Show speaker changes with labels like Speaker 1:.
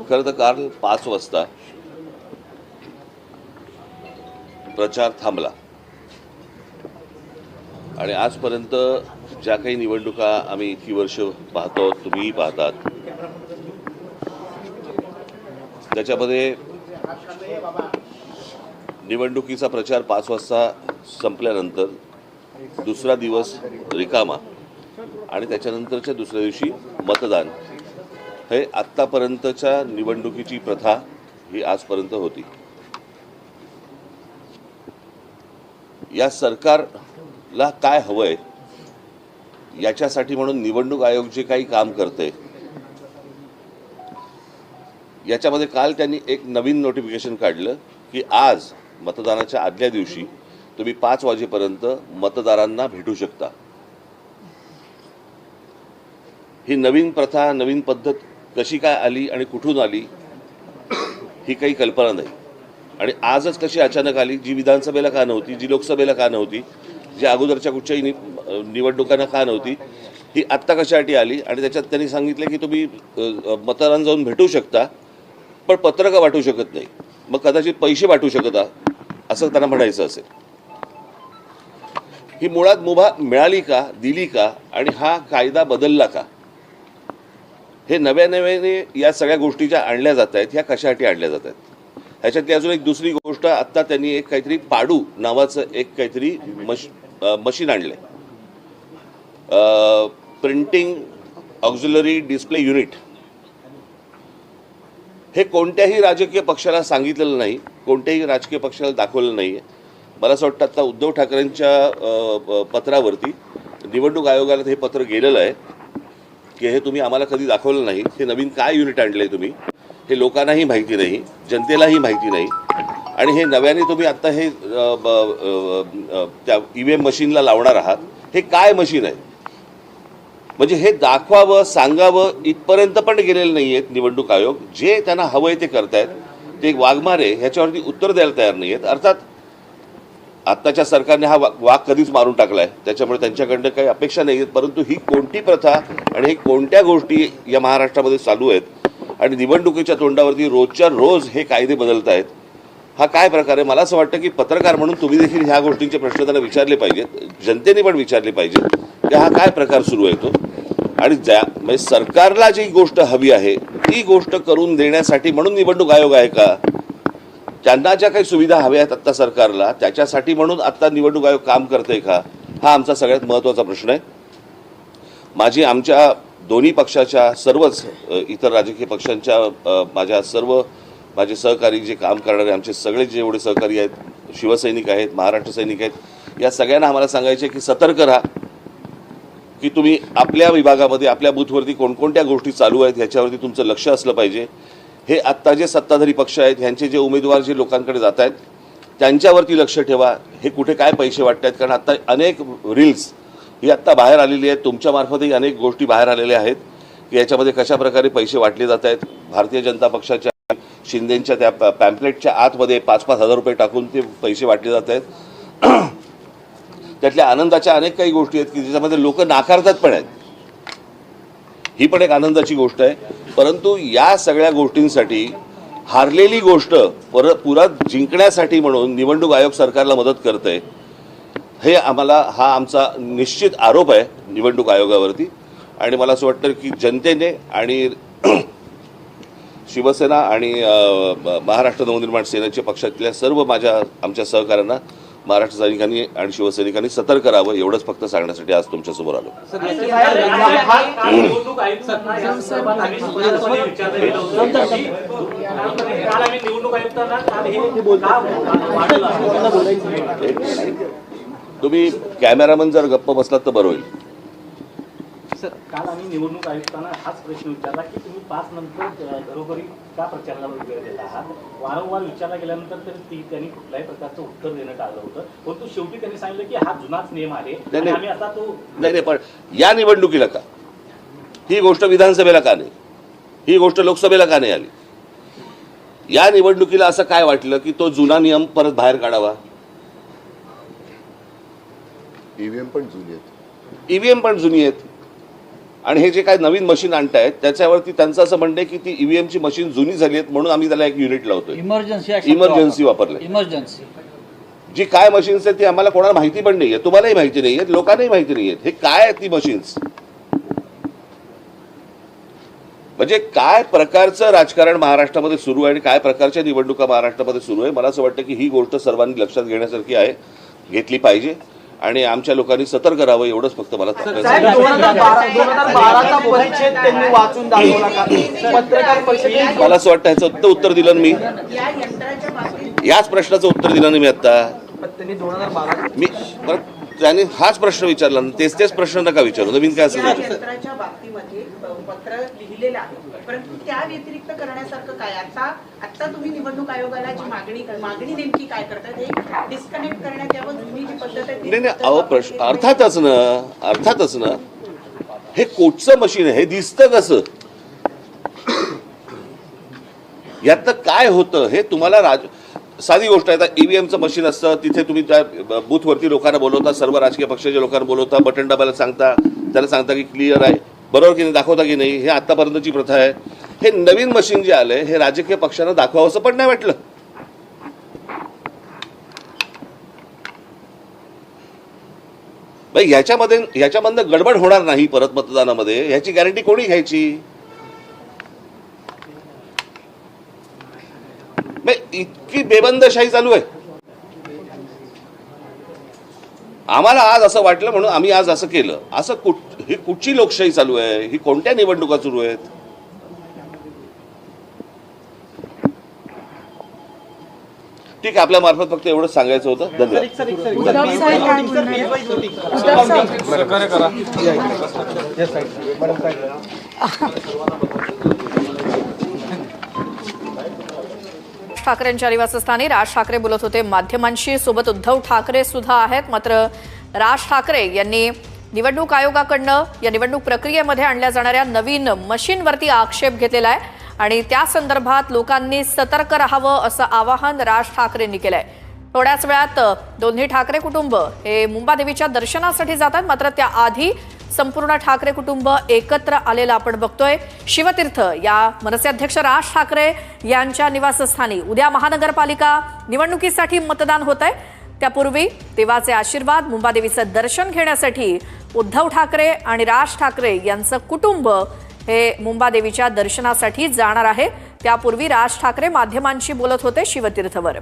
Speaker 1: खरं तर काल 5 वाजता प्रचार थांबला आणि आजपर्यंत ज्या काही निवडणुका आम्ही इतकी वर्ष पाहतो, तुम्हीही पाहतात, त्याच्यामध्ये निवडणुकीचा प्रचार 5 वाजता संपल्यानंतर दुसरा दिवस रिकामा आणि त्याच्यानंतरच्या दुसऱ्या दिवशी मतदान, हे आत्तापर्यंतच्या निवडणुकीची प्रथा ही आजपर्यंत होती. या सरकारला काय हवंय याच्यासाठी म्हणून निवडणूक आयोग जे काही काम करते, याच्यामध्ये काल त्यांनी एक नवीन नोटिफिकेशन काढलं की आज मतदानाच्या आदल्या दिवशी तुम्ही 5 वाजेपर्यंत मतदारांना भेटू शकता. ही नवीन प्रथा, नवीन पद्धत कशी काय आली आणि कुठून आली ही काही कल्पना नाही. आणि आजच कशी अचानक आली, जी विधानसभेला का नव्हती, जी लोकसभेला का नव्हती, जी अगोदरच्या कुठच्याही निवडणुकांना का नव्हती, ही आत्ता कशासाठी आली. आणि त्याच्यात त्यांनी सांगितलं की तुम्ही मतदारांना जाऊन भेटू शकता, पण पत्रकं वाटू शकत नाही. मग कदाचित पैसे वाटू शकता असं त्यांना म्हणायचं असेल. ही मुळात मुभा मिळाली का, दिली का, आणि हा कायदा बदलला का, हे नव्याने या सगळ्या गोष्टी ज्या आणल्या जात आहेत ह्या कशासाठी आणल्या जात आहेत. ह्याच्यातली अजून एक दुसरी गोष्ट, आत्ता त्यांनी एक काहीतरी पाडू नावाचं एक काहीतरी मशीन आणलंय, प्रिंटिंग ऑक्झिलरी डिस्प्ले युनिट. हे कोणत्याही राजकीय पक्षाला सांगितलेलं नाही, कोणत्याही राजकीय पक्षाला दाखवलेलं नाही. मला असं वाटतं आता उद्धव ठाकरेंच्या पत्रावरती निवडणूक आयोगाला हे पत्र गेलेलं आहे की हे तुम्ही आम्हाला कधी दाखवलं नाही. हे नवीन काय युनिट आणलंय तुम्ही, हे लोकांनाही माहिती नाही, जनतेलाही माहिती नाही. आणि हे नव्याने तुम्ही आत्ता हे त्या EVM मशीनला लावणार आहात. हे काय मशीन आहे, म्हणजे हे दाखवावं, सांगावं इथपर्यंत पण गेलेले नाही आहेत निवडणूक आयोग. जे त्यांना हवंय ते करतायत, ते वाघमारे ह्याच्यावरती उत्तर द्यायला तयार नाही आहेत. अर्थात आत्ताच्या सरकारने हा वाघ कधीच मारून टाकलाय, त्याच्यामुळे त्यांच्याकडनं काही अपेक्षा नाही आहेत. परंतु ही कोणती प्रथा आणि ही कोणत्या गोष्टी या महाराष्ट्रामध्ये चालू आहेत आणि निवडणुकीच्या तोंडावरती रोजच्या रोज हे कायदे बदलत आहेत, हा काय प्रकार आहे. मला असं वाटतं की पत्रकार म्हणून तुम्ही देखील ह्या गोष्टींचे प्रश्न त्यांना विचारले पाहिजेत, जनतेने पण विचारले पाहिजेत की हा काय प्रकार सुरू आहे तो. आणि म्हणजे सरकारला जी गोष्ट हवी आहे ती गोष्ट करून देण्यासाठी म्हणून निवडणूक आयोग आहे का, त्यांना ज्या काही सुविधा हव्या आहेत आत्ता सरकारला त्याच्यासाठी म्हणून आत्ता निवडणूक आयोग काम करते का, हा आमचा सगळ्यात महत्त्वाचा प्रश्न आहे. आमच्या दोन्ही पक्षाच्या, सर्वच इतर राजकीय पक्षांच्या, माझे सहकारी जे काम करणारे आमचे सगळे जेवढे सहकारी आहेत, शिवसैनिक आहेत, महाराष्ट्र सैनिक आहेत, या सगळ्यांना आम्हाला सांगायचे की सतर्क राहा, की तुम्ही आपल्या विभागामध्ये, आपल्या बूथवरती कोणकोणत्या गोष्टी चालू आहेत ह्याच्यावरती तुमचं लक्ष असलं पाहिजे. हे आत्ता जे सत्ताधारी पक्ष आहेत ह्यांचे जे उमेदवार जे लोकांकडे जात आहेत त्यांच्यावरती लक्ष ठेवा. हे कुठे काय पैसे वाटत आहेत, कारण आत्ता अनेक रील्स ही आत्ता बाहेर आलेली आहेत, तुमच्यामार्फतही अनेक गोष्टी बाहेर आलेल्या आहेत की याच्यामध्ये कशा प्रकारे पैसे वाटले जात आहेत. भारतीय जनता पक्षाच्या, शिंदेंच्या त्या पॅम्पलेटच्या आतमध्ये 5-5 हजार रुपये टाकून ते पैसे वाटले जात आहेत. त्यातल्या आनंदाच्या अनेक काही गोष्टी आहेत की ज्याच्यामध्ये लोक नाकारतात पण आहेत. ही पण एक आनंदाची गोष्ट आहे. परंतु या सगळ्या गोष्टींसाठी हारलेली गोष्ट पुन्हा जिंकण्यासाठी म्हणून निवडणूक आयोग सरकारला मदत करते, हे हा आमचा निश्चित आरोप आहे निवडणूक आयोगावरती. आणि मला असं वाटतं की जनतेने आणि शिवसेना आणि महाराष्ट्र नवनिर्माण सेनेच्या पक्षातल्या सर्व आमच्या सहकाऱ्यांना, महाराष्ट्र सैनिकांनी आणि शिवसैनिकांनी सतर्क राहावं एवढंच फक्त सांगण्यासाठी आज तुमच्यासमोर आलो. तुम्ही कॅमेरामन जर गप्प बसलात तर बरं होईल.
Speaker 2: सर, काल आम्ही निवडणूक आयुक्तांना हाच प्रश्न विचारला की तुम्ही 5 नंतर घरोघरी का प्रचाराला वेळ देत आहात. वारंवार विचारला गेल्यानंतर त्यांनी कुठल्याही प्रकारचं उत्तर देणं टाळलं होतं. परंतु शेवटी त्यांनी सांगितलं की हा जुनाच नियम आहे आणि आम्ही आता तो
Speaker 1: नाही. पण या निवडणुकीला का, ही गोष्ट विधानसभेला का नाही, ही गोष्ट लोकसभेला का नाही आली. या निवडणुकीला असं काय वाटलं की तो जुना नियम परत बाहेर काढावा.
Speaker 3: ईव्हीएम पण जुनी आहेत.
Speaker 1: ईव्हीएम पण जुनी आहेत. आणि हे जे काय नवीन मशीन आणतायत त्याच्यावरती त्यांचं असं म्हणणं आहे की ती ईव्हीएमची मशीन जुनी झाली आहेत म्हणून आम्ही त्याला एक युनिट लावतोय. इमर्जन्सी वापरले.
Speaker 3: इमर्जन्सी
Speaker 1: जी काय मशीन्स आहेत ती आम्हाला कोणाला माहिती पण नाहीये, तुम्हालाही माहिती नाहीये, लोकांनाही माहिती नाहीये हे काय आहेत ती मशीन्स. म्हणजे काय प्रकारचं राजकारण महाराष्ट्रामध्ये सुरू आहे आणि काय प्रकारच्या निवडणुका महाराष्ट्रामध्ये सुरू आहे. मला असं वाटतं की ही गोष्ट सर्वांनी लक्षात घेण्यासारखी आहे, घेतली पाहिजे आणि आमच्या लोकांनी सतर्क राहावं एवढंच फक्त मला
Speaker 4: साहेब, 2012चा परिच्छेद त्यांनी वाचून दाखवला का? पत्रकार परिषदेत
Speaker 1: मला असं वाटतं ह्याचं उत्तर दिलं ना मी, याच प्रश्नाचं उत्तर दिलं ना मी आता.
Speaker 4: त्यांनी 2012
Speaker 1: मी परत त्याने हाच प्रश्न विचारला ना, तेच प्रश्न नका विचारू, नवीन काय असेल
Speaker 5: या
Speaker 1: त्याच्यात.
Speaker 5: यंत्राच्या बाबतीमध्ये पत्र लिहिलेलं आहे, परंतु त्या व्यतिरिक्त करण्यासारखं काय? आता तुम्ही निवडणूक आयोगाला जी मागणी नेमकी काय करतात हे डिस्कनेक्ट करण्यात यावं. जुनी जी पद्धत आहे
Speaker 1: नाही नाही, अहो प्रश्न अर्थातच ना हे कोटचं मशीन आहे, हे दिसतं कसं? यात काय होतं हे तुम्हाला साधी गोष्ट आहे. आता ईव्हीएमचं मशीन असतं, तिथे तुम्ही त्या बूथवरती लोकांना बोलवता, सर्व राजकीय पक्षाच्या लोकांना बोलवता, बटन दाबायला सांगता, त्याला सांगता की क्लिअर आहे, बरोबर की नाही, दाखवता की नाही. हे आतापर्यंतची प्रथा आहे. हे नवीन मशीन जे आलंय हे राजकीय पक्षांना दाखवावंसं पण नाही वाटलं. ह्याच्यामधनं गडबड होणार नाही परत मतदानामध्ये, ह्याची गॅरंटी कोणी घ्यायची? इतकी बेबंदशाही चालू आहे. आम्हाला आज असं वाटलं म्हणून आम्ही आज असं केलं. असं ही कुठची लोकशाही चालू आहे? ही कोणत्या निवडणुका सुरू आहेत? ठीक आहे, आपल्या मार्फत फक्त एवढंच सांगायचं होतं. धन्यवाद.
Speaker 6: ठाकरेंच्या निवासस्थानी राज ठाकरे बोलत होते. माध्यमांशी सोबत उद्धव ठाकरे सुद्धा आहेत. मात्र राज ठाकरे यांनी निवडणूक आयोगाकडनं या निवडणूक प्रक्रियेमध्ये आणल्या जाणाऱ्या नवीन मशीनवरती आक्षेप घेतलेला आहे आणि त्या संदर्भात लोकांनी सतर्क राहावं असं आवाहन राज ठाकरेंनी केलंय. थोड्याच वेळात दोन्ही ठाकरे कुटुंब हे मुंबादेवीच्या दर्शनासाठी जातात. मात्र त्याआधी संपूर्ण ठाकरे कुटुंब एकत्र आलेलं आपण बघतोय. शिवतीर्थ या मनसे अध्यक्ष राज ठाकरे यांच्या निवासस्थानी उद्या महानगरपालिका निवडणुकीसाठी मतदान होत आहे. त्यापूर्वी देवाचे आशीर्वाद, मुंबादेवीचं दर्शन घेण्यासाठी उद्धव ठाकरे आणि राज ठाकरे यांचं कुटुंब हे मुंबादेवीच्या दर्शनासाठी जाणार आहे. त्यापूर्वी राज ठाकरे माध्यमांशी बोलत होते शिवतीर्थवर.